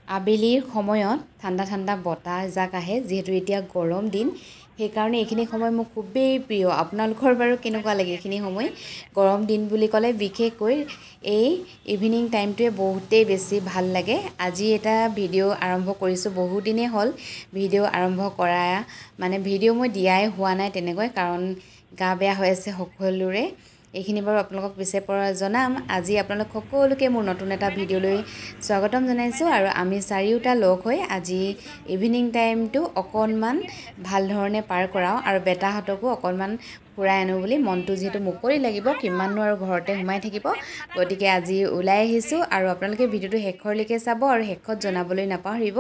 আবেলিৰ সময়ত ঠাণ্ডা ঠাণ্ডা বতাহ এজাক আহে যিহেতু এতিয়া গৰম দিন সেইকাৰণে এইখিনি সময় মোৰ খুবেই প্ৰিয় আপোনালোকৰ বাৰু কেনেকুৱা লাগে এইখিনি সময় গৰম দিন বুলি ক'লে বিশেষকৈ এই ইভিনিং টাইমটোৱে বহুতেই বেছি ভাল লাগে আজি এটা ভিডিঅ' আৰম্ভ কৰিছোঁ বহুত দিনেই হ'ল ভিডিঅ' আৰম্ভ কৰা মানে ভিডিঅ' মই দিয়াই হোৱা নাই তেনেকৈ কাৰণ গা বেয়া হৈ আছে সকলোৰে এইখিনি বাৰু আপোনালোকক পিছে পৰা জনাম আজি আপোনালোক সকলোকে মোৰ নতুন এটা ভিডিঅ'লৈ স্বাগতম জনাইছোঁ আৰু আমি চাৰিওটা লগ হৈ আজি ইভিনিং টাইমটো অকণমান ভাল ধৰণে পাৰ কৰাওঁ আৰু বেটাহঁতকো অকণমান ফুৰাই আনো বুলি মনটো যিহেতু মুকলি লাগিব কিমাননো আৰু ঘৰতে সোমাই থাকিব গতিকে আজি ওলাই আহিছোঁ আৰু আপোনালোকে ভিডিঅ'টো শেষৰলৈকে চাব আৰু শেষত জনাবলৈ নাপাহৰিব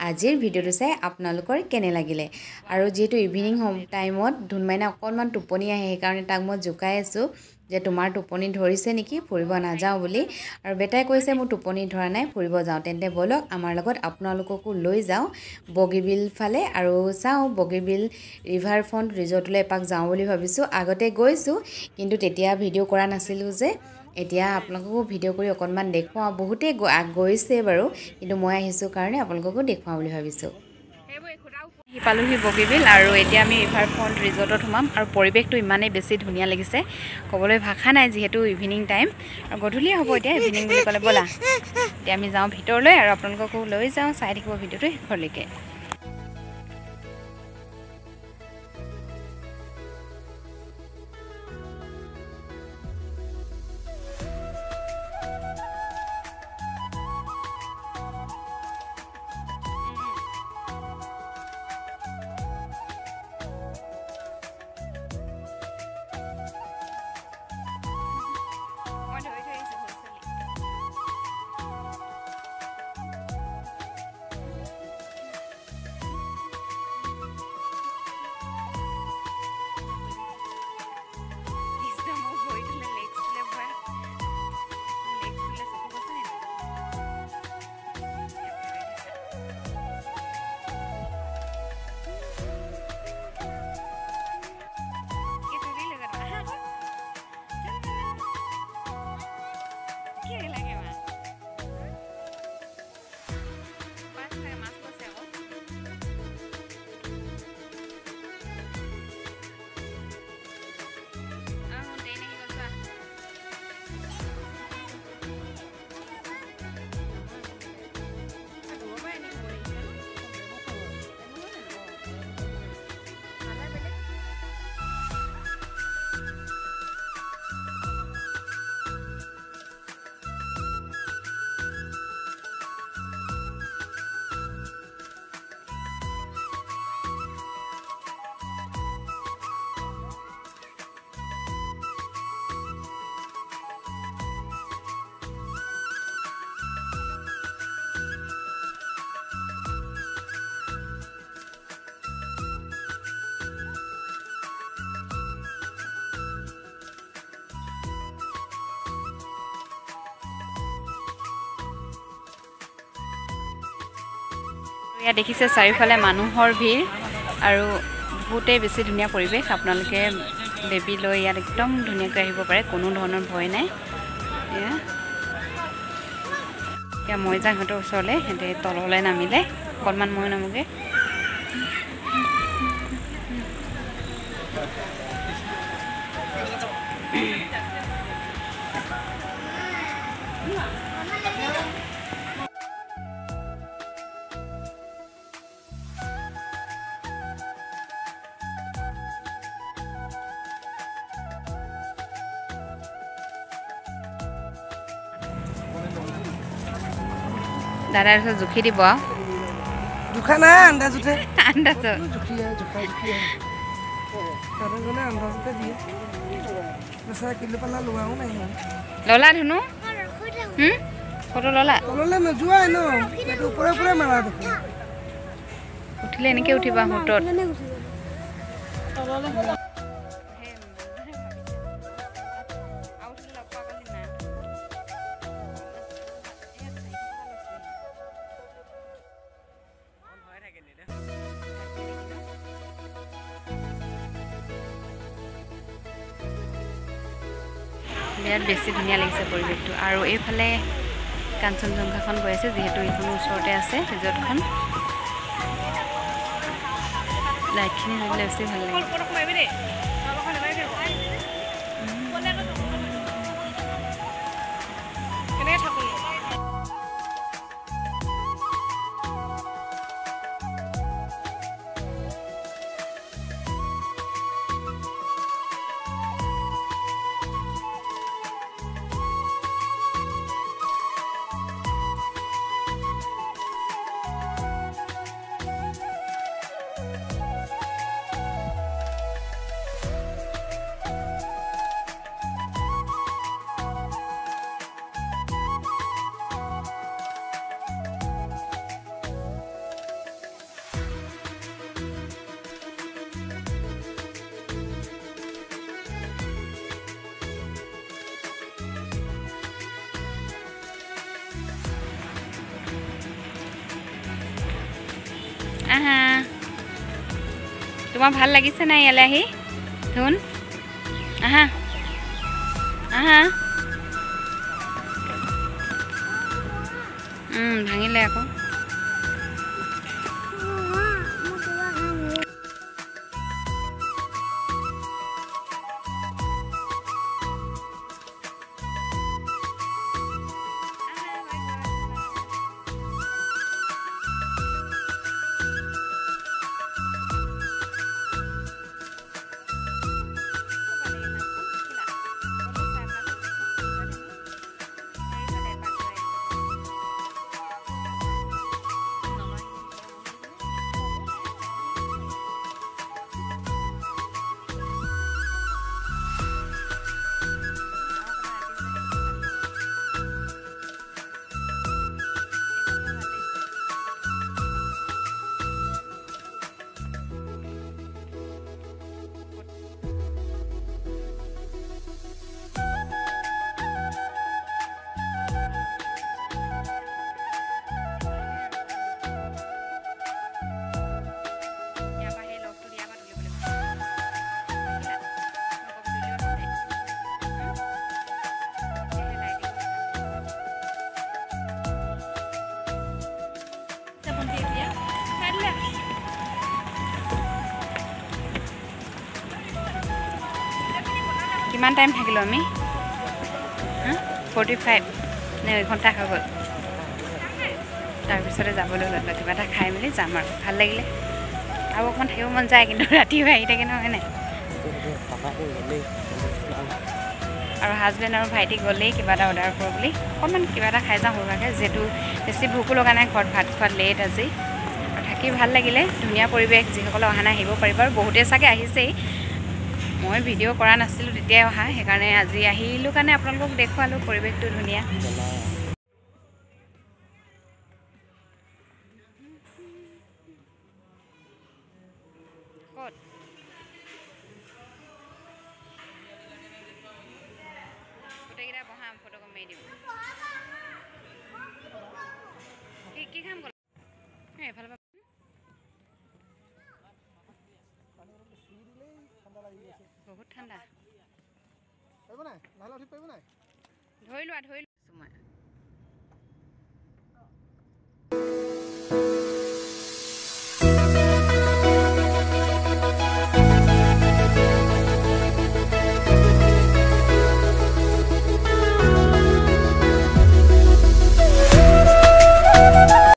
আজিৰ ভিডিঅ'টো চাই আপোনালোকৰ কেনে লাগিলে আৰু যিহেতু ইভিনিং টাইমত ধুনমাইনা অকণমান টোপনি আহে সেইকাৰণে তাক মই জোকাই আছোঁ যে তোমাৰ টোপনি ধৰিছে নেকি ফুৰিব নাযাওঁ বুলি আৰু বেটাই কৈছে মোৰ টোপনি ধৰা নাই ফুৰিব যাওঁ তেন্তে ব'লক আমাৰ লগত আপোনালোককো লৈ যাওঁ বগীবিল ফালে আৰু চাওঁ বগীবিল ৰিভাৰ ফ্ৰণ্ট ৰিজৰ্টলৈ এপাক যাওঁ বুলি ভাবিছোঁ আগতে গৈছোঁ কিন্তু তেতিয়া ভিডিঅ' কৰা নাছিলোঁ যে এতিয়া আপোনালোককো ভিডিঅ' কৰি অকণমান দেখুৱাওঁ বহুতেই গৈছে বাৰু কিন্তু মই আহিছোঁ কাৰণে আপোনালোককো দেখুৱাওঁ বুলি ভাবিছোঁ পালোহি বগীবিল আৰু এতিয়া আমি ৰিভাৰ ফ্ৰণ্ট ৰিজৰ্টত সোমাম আৰু পৰিৱেশটো ইমানেই বেছি ধুনীয়া লাগিছে ক'বলৈ ভাষা নাই যিহেতু ইভিনিং টাইম আৰু গধূলিয়ে হ'ব এতিয়া ইভিনিং বুলি ক'লে ব'লা এতিয়া আমি যাওঁ ভিতৰলৈ আৰু আপোনালোককো লৈ যাওঁ চাই থাকিব ভিডিঅ'টো শেষলৈকে ইয়াত দেখিছে চাৰিওফালে মানুহৰ ভিৰ আৰু বহুতেই বেছি ধুনীয়া পৰিৱেশ আপোনালোকে বেবী লৈ ইয়াত একদম ধুনীয়াকৈ আহিব পাৰে কোনো ধৰণৰ ভয় নাই এতিয়া মই যাওঁ সিহঁতৰ ওচৰলৈ সিহঁতে তললৈ নামিলে অকণমান মই নামোগৈ দাদাৰ ওচৰত জুখি দিব জোখা নাই আন্দাজ উঠে আন্দাজ ললা ধুনু ফটো ললা নোযোৱাই ন ওপৰে ওপৰে মাৰা উঠিলে এনেকৈ উঠিবা হোটত বিৰাট বেছি ধুনীয়া লাগিছে পৰিৱেশটো আৰু এইফালে কাঞ্চনজংঘাখন গৈ আছে যিহেতু এইখন ওচৰতে আছে ৰিজৰ্টখন লাইটখিনি হ'লে বেছি ভাল লাগে আহা তোমাৰ ভাল লাগিছে নাই ইয়ালৈ আহি ধুন আহা আহা ভাঙিলে আকৌ কিমান টাইম থাকিলো আমি 45 নে 1 ঘণ্টা হৈ গ'ল তাৰপিছতে যাবলৈ ল'লো কিবা এটা খাই মেলি যাম আৰু ভাল লাগিলে আৰু অকণমান থাকিব মন যায় কিন্তু ৰাতি হৈ আহি থাকে নহয় নাই আৰু হাজবেণ্ড আৰু ভাইটি গ'লেই কিবা এটা অৰ্ডাৰ কৰোঁ বুলি অকণমান কিবা এটা খাই যাওঁ সৰুভাগে যিহেতু বেছি ভোকো লগা নাই ঘৰত ভাত খোৱা লেট আজি আৰু থাকি ভাল লাগিলে ধুনীয়া পৰিৱেশ যিসকলে অহা নাই আহিব পাৰিব আৰু বহুতে চাগে আহিছেই মই ভিডিঅ' কৰা নাছিলোঁ তেতিয়াই অহা সেইকাৰণে আজি আহিলোঁ কাৰণে আপোনালোকক দেখুৱালোঁ পৰিৱেশটো ধুনীয়া ক'ত গোটেইকেইটা বহাম ফটো মাৰি দিম কি খাম ক'ল এফালৰ পৰা বহুত ঠাণ্ডা ধৰি লোৱা